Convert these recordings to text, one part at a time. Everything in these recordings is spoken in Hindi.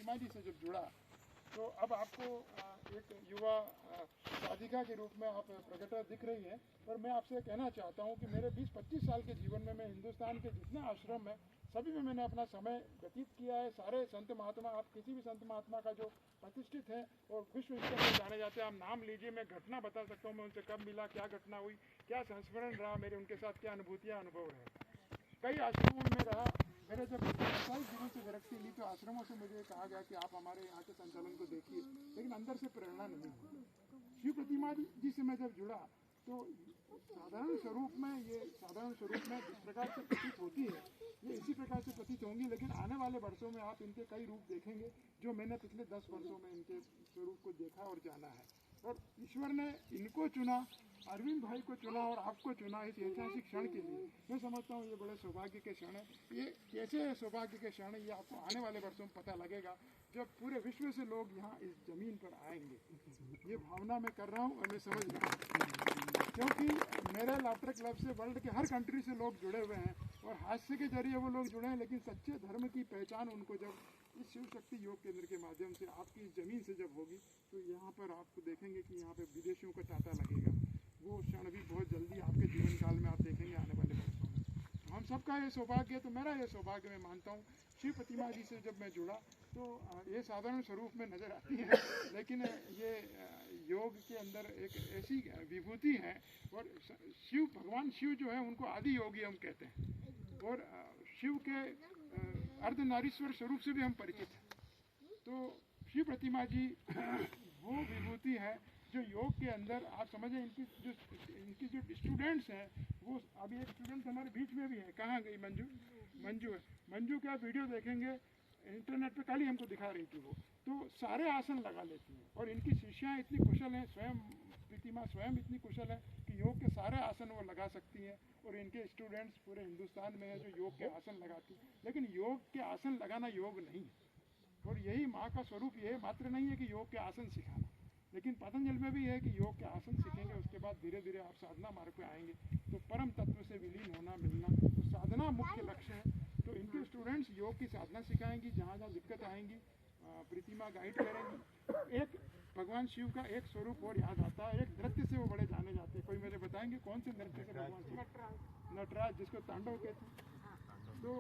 प्रतिमा जी से जब जुड़ा तो अब आपको एक युवा साधिका के रूप में आप प्रकट दिख रही हैं। और मैं आपसे कहना चाहता हूं कि मेरे 20-25 साल के जीवन में मैं हिंदुस्तान के जितने आश्रम हैं सभी में मैंने अपना समय व्यतीत किया है। सारे संत महात्मा, आप किसी भी संत महात्मा का जो प्रतिष्ठित है और विश्व स्तर पर जाने जाते हैं, आप नाम लीजिए, मैं घटना बता सकता हूँ, मैं उनसे कब मिला, क्या घटना हुई, क्या संस्मरण रहा मेरे उनके साथ, क्या अनुभूतियाँ अनुभव रहे। कई आश्रमों में रहा। मेरे जब 27 दिनों से विरक्ति ली तो आश्रमों से मुझे कहा गया कि आप हमारे यहाँ के संचालन को देखिए, लेकिन अंदर से प्रेरणा नहीं हुई। शिव प्रतिमा जी से मैं जब जुड़ा तो साधारण स्वरूप में जिस प्रकार से प्रतीत होती है ये इसी प्रकार से प्रतीत होंगी, लेकिन आने वाले वर्षों में आप इनके कई रूप देखेंगे जो मैंने पिछले 10 वर्षों में इनके स्वरूप को देखा और जाना है। और ईश्वर ने इनको चुना, अरविंद भाई को चुना और आपको चुना इस ऐतिहासिक क्षण के लिए। मैं समझता हूँ ये बड़े सौभाग्य के क्षण है। ये कैसे सौभाग्य के क्षण है ये आपको आने वाले वर्षों में पता लगेगा जब पूरे विश्व से लोग यहाँ इस जमीन पर आएंगे। ये भावना मैं कर रहा हूँ और मैं समझ रहा हूँ, क्योंकि मेरे लाफ्टर क्लब से वर्ल्ड के हर कंट्री से लोग जुड़े हुए हैं और हास्य के जरिए वो लोग जुड़े हैं, लेकिन सच्चे धर्म की पहचान उनको जब इस शिव शक्ति योग केंद्र के माध्यम से आपकी इस जमीन से जब होगी तो यहाँ पर आपको देखेंगे कि यहाँ पे विदेशियों का तांता लगेगा। वो क्षण भी बहुत जल्दी आपके जीवन काल में आप देखेंगे आने वाले वर्षों में। तो हम सबका ये सौभाग्य है, तो मेरा ये सौभाग्य मैं मानता हूँ। शिव प्रतिमा जी से जब मैं जुड़ा तो ये साधारण स्वरूप में नज़र आती है, लेकिन ये योग के अंदर एक ऐसी विभूति है। और शिव, भगवान शिव जो है उनको आदि योगी हम कहते हैं और शिव के अर्धनारीश्वर स्वरूप से भी हम परिचित हैं। तो शिव प्रतिमा जी वो विभूति है जो योग के अंदर आप समझें। इनकी जो स्टूडेंट्स हैं, वो अभी एक स्टूडेंट हमारे बीच में भी है। कहाँ गई? मंजू है। मंजू का वीडियो देखेंगे इंटरनेट पे, कल ही हमको दिखा रही थी वो। तो सारे आसन लगा लेती हैं और इनकी शिष्याएँ इतनी कुशल हैं, स्वयं प्रतिमा स्वयं इतनी कुशल है कि योग के सारे आसन वो लगा सकती हैं। और इनके स्टूडेंट्स पूरे हिंदुस्तान में हैं जो योग के आसन लगाती हैं, लेकिन योग के आसन लगाना योग नहीं है। और यही माँ का स्वरूप ये मात्र नहीं है कि योग के आसन सिखाना, लेकिन पतंजलि में भी है कि योग के आसन सीखेंगे, उसके बाद धीरे धीरे आप साधना मार्ग पे आएंगे तो परम तत्व से विलीन होना, मिलना। तो साधना मुख्य लक्ष्य है। तो इनके स्टूडेंट्स योग की साधना सिखाएंगी, जहाँ जहाँ दिक्कत आएंगी प्रतिमा गाइड करेंगी। एक भगवान शिव का एक स्वरूप और याद आता है, एक नृत्य से वो बड़े जाने जाते हैं। कोई मेरे बताएंगे कौन से नृत्य से भगवान शिव? नटराज, जिसको तांडव कहते हैं। तो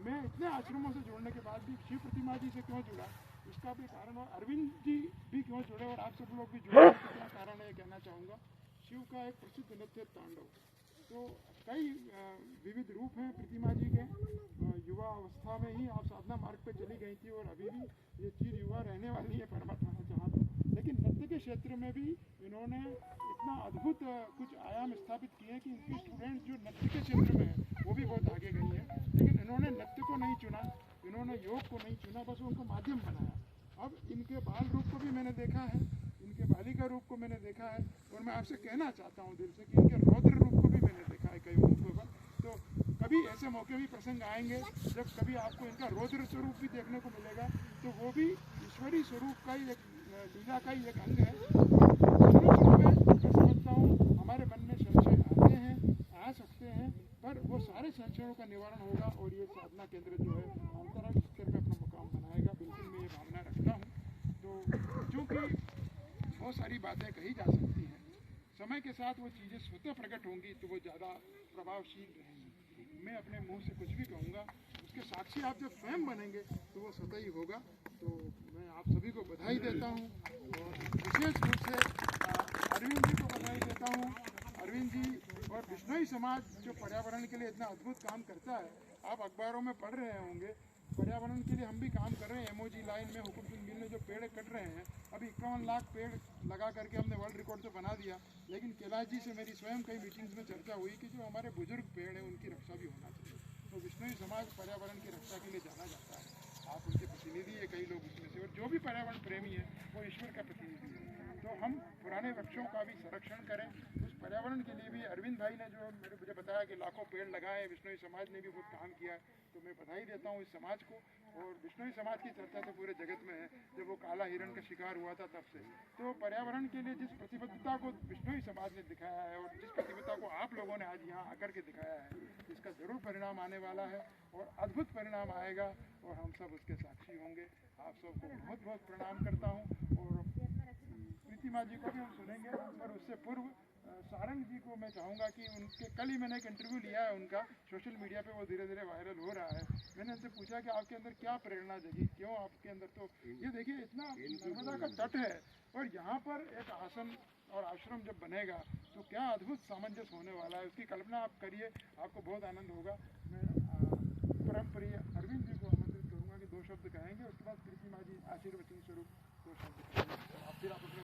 मैं इतने आश्रमों से जुड़ने के बाद भी शिव प्रतिमा जी से क्यों जुड़ा, इसका भी कारण, और अरविंद जी भी क्यों जुड़े और आप सब लोग भी जुड़े, क्या कारण है ये कहना चाहूँगा। शिव का एक प्रसिद्ध नृत्य तांडव। तो कई विविध रूप हैं प्रतिमा जी के। युवा अवस्था में ही आप साधना मार्ग पे चली गई थी और अभी भी ये चीज युवा रहने वाली है परमात्मा ने चाहा तो। लेकिन नृत्य के क्षेत्र में भी इन्होंने इतना अद्भुत कुछ आयाम स्थापित किए कि इनकी स्टूडेंट जो नृत्य के क्षेत्र में है वो भी बहुत आगे गई है। लेकिन इन्होंने नृत्य को नहीं चुना, इन्होंने योग को नहीं चुना, बस उनको माध्यम बनाया। अब इनके बाल रूप को भी मैंने देखा है, इनके बालिका रूप को मैंने देखा है, और मैं आपसे कहना चाहता हूँ दिल से कि इनके रौद्र रूप को भी मैंने देखा है कई मौक़ों पर। तो कभी ऐसे मौके भी प्रसंग आएंगे जब कभी आपको इनका रौद्र स्वरूप भी देखने को मिलेगा, तो वो भी ईश्वरी स्वरूप का ही एक लीला का ही एक अंग है। शुरू में मैं समझता हूँ हमारे मन में संशय आते हैं, आ सकते हैं, पर वो सारे संशयों का निवारण होगा और ये साधना केंद्र जो है अंतर्राष्ट्रीय स्तर पर अपना मुकाम बनाएगा। बिल्कुल मैं ये भावना रखता हूँ। तो चूँकि बहुत सारी बातें कही जा सकती हैं, समय के साथ वो चीज़ें स्वतः प्रकट होंगी तो वो ज़्यादा प्रभावशील रहेंगी। मैं अपने मुंह से कुछ भी कहूँगा, उसके साक्षी आप जब स्वयं बनेंगे तो वो स्वतः ही होगा। तो मैं आप सभी को बधाई देता हूँ और विशेष रूप से अरविंद जी को बधाई देता हूँ। अरविंद जी और बिश्नोई समाज जो पर्यावरण के लिए इतना अद्भुत काम करता है, आप अखबारों में पढ़ रहे होंगे, पर्यावरण के लिए हम भी काम कर रहे हैं। एमओजी लाइन में हुकुमसिंह मिल में जो पेड़ कट रहे हैं, अभी 51 लाख पेड़ लगा करके हमने वर्ल्ड रिकॉर्ड तो बना दिया, लेकिन कैलाश जी से मेरी स्वयं कई मीटिंग्स में चर्चा हुई कि जो हमारे बुजुर्ग पेड़ हैं उनकी रक्षा भी होना चाहिए। तो बिश्नोई समाज पर्यावरण की रक्षा के लिए जाना जाता है, आप उनके प्रतिनिधि है कई लोग उसमें से, और जो भी पर्यावरण प्रेमी है वो ईश्वर का प्रतिनिधि है। तो हम पुराने वृक्षों का भी संरक्षण करें, उस पर्यावरण के लिए भी अरविंद भाई ने जो मुझे बताया कि लाखों पेड़ लगाए, विश्नोई समाज ने भी बहुत काम किया, तो मैं बधाई देता हूँ इस समाज को। और विश्नोई समाज की चर्चा तो पूरे जगत में है, जब वो काला हिरण का शिकार हुआ था तब से। तो पर्यावरण के लिए जिस प्रतिबद्धता को विश्नोई समाज ने दिखाया है और जिस प्रतिबद्धता को आप लोगों ने आज यहाँ आकर के दिखाया है, इसका ज़रूर परिणाम आने वाला है और अद्भुत परिणाम आएगा और हम सब उसके साक्षी होंगे। आप सबको बहुत बहुत प्रणाम करता हूँ। और प्रीतिमा जी को भी हम सुनेंगे, पर उससे पूर्व सारंग जी को मैं चाहूँगा कि उनके कल ही मैंने एक इंटरव्यू लिया है उनका, सोशल मीडिया पे वो धीरे धीरे वायरल हो रहा है। मैंने उनसे पूछा कि आपके अंदर क्या प्रेरणा जगी, क्यों आपके अंदर, तो ये देखिए इतना नर्मदा का तट है और यहाँ पर एक आसन और आश्रम जब बनेगा तो क्या अद्भुत सामंजस्य होने वाला है, उसकी कल्पना आप करिए, आपको बहुत आनंद होगा। मैं परम प्रिय अरविंद जी को आमंत्रित करूँगा कि 2 शब्द कहेंगे, उसके बाद प्रीतिमा जी आशीर्वचन स्वरूप 2 शब्द कहेंगे। आप फिर आप अपने